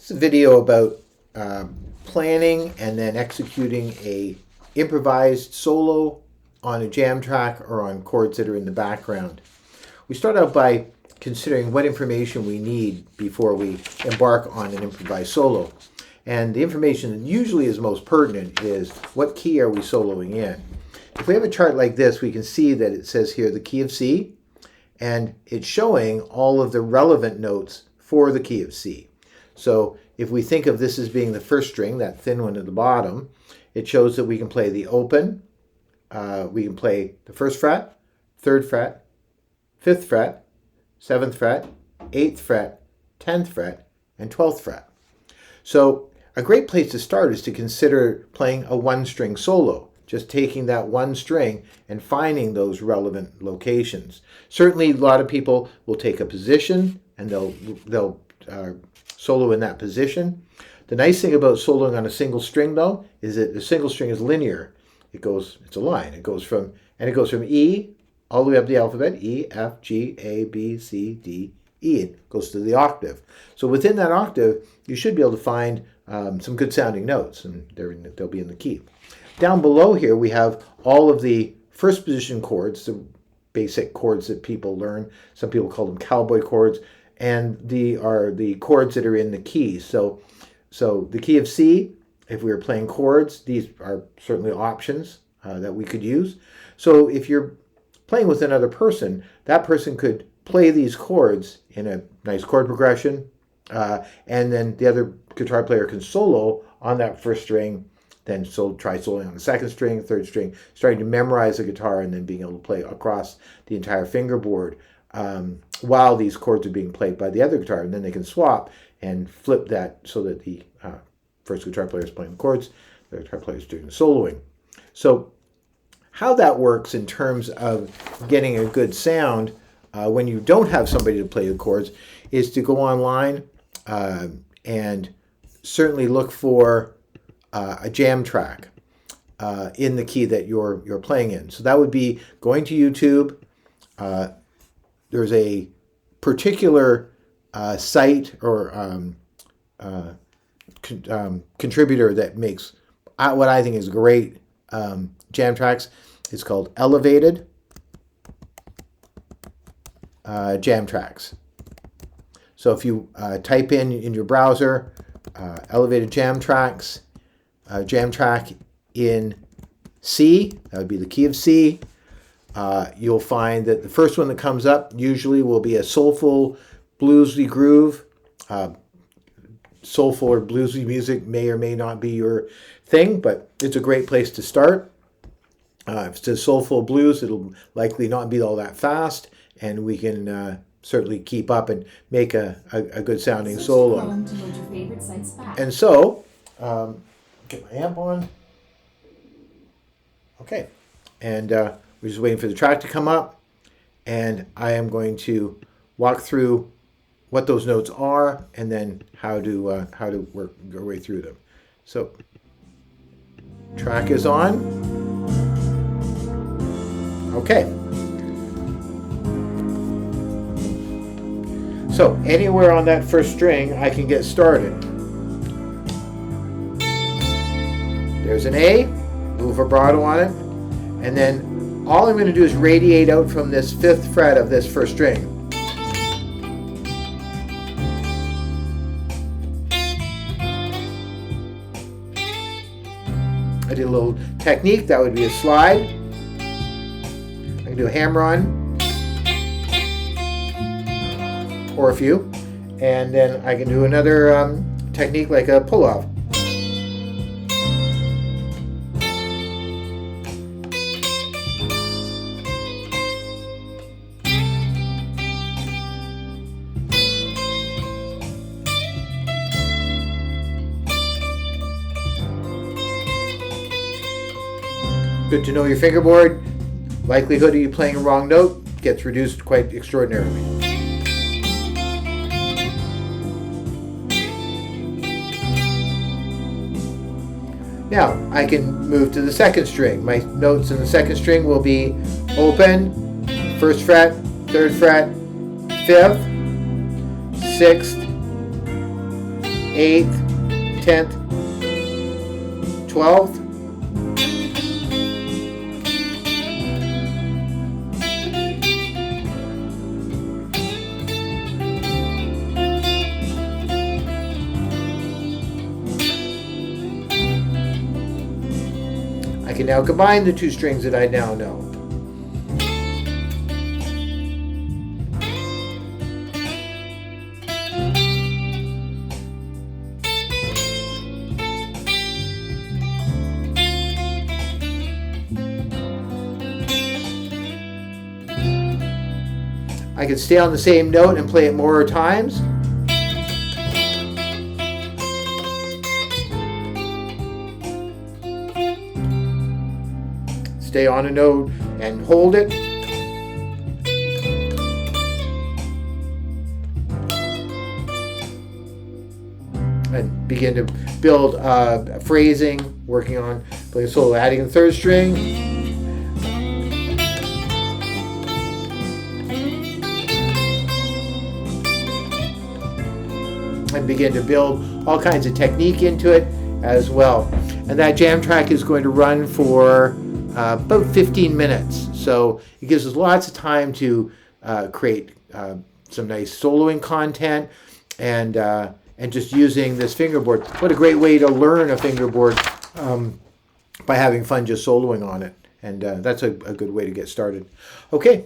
This is a video about planning and then executing a improvised solo on a jam track or on chords that are in the background. We start out by considering what information we need before we embark on an improvised solo. And the information that usually is most pertinent is what key are we soloing in. If we have a chart like this, we can see that it says here the key of C, and it's showing all of the relevant notes for the key of C. So if we think of this as being the first string, that thin one at the bottom, it shows that we can play the open, we can play the first fret, third fret, fifth fret, seventh fret, eighth fret, 10th fret, and 12th fret. So a great place to start is to consider playing a one-string solo, just taking that one string and finding those relevant locations. Certainly a lot of people will take a position and they'll solo in that position. The nice thing about soloing on a single string, though, is that the single string is linear. It's a line. It goes from E all the way up the alphabet, E, F, G, A, B, C, D, E. It goes to the octave. So within that octave, you should be able to find some good sounding notes, and they'll be in the key. Down below here, we have all of the first position chords, the basic chords that people learn. Some people call them cowboy chords, and are the chords that are in the keys. So the key of C, if we were playing chords, these are certainly options that we could use. So if you're playing with another person, that person could play these chords in a nice chord progression, and then the other guitar player can solo on that first string, then try soloing on the second string, third string, starting to memorize the guitar and then being able to play across the entire fingerboard while these chords are being played by the other guitar. And then they can swap and flip that so that the first guitar player is playing the chords, the guitar player is doing the soloing. So how that works in terms of getting a good sound when you don't have somebody to play the chords is to go online and certainly look for a jam track in the key that you're playing in. So that would be going to YouTube. There's a particular site or contributor that makes what I think is great jam tracks. It's called Elevated Jam Tracks. So if you type in your browser Elevated Jam Tracks, jam track in C, that would be the key of C, you'll find that the first one that comes up usually will be a soulful, bluesy groove. Soulful or bluesy music may or may not be your thing, but it's a great place to start. If it's a soulful blues, it'll likely not be all that fast, and we can certainly keep up and make a good sounding solo. And so, get my amp on. Okay, and we're just waiting for the track to come up, and I am going to walk through what those notes are and then how to work our way through them. So, track is on. Okay. So anywhere on that first string, I can get started. There's an A, little vibrato on it, and then all I'm going to do is radiate out from this fifth fret of this first string. I did a little technique, that would be a slide. I can do a hammer-on, or a few, and then I can do another technique like a pull-off. Good to know your fingerboard. Likelihood of you playing a wrong note gets reduced quite extraordinarily. Now I can move to the second string. My notes in the second string will be open, first fret, third fret, fifth, sixth, 8th, 10th, 12th. I can now combine the two strings that I now know. I can stay on the same note and play it more times. Stay on a note and hold it. And begin to build phrasing, working on playing solo, adding a third string. And begin to build all kinds of technique into it as well. And that jam track is going to run for about 15 minutes. So it gives us lots of time to create some nice soloing content and just using this fingerboard. What a great way to learn a fingerboard by having fun just soloing on it. And that's a good way to get started. Okay.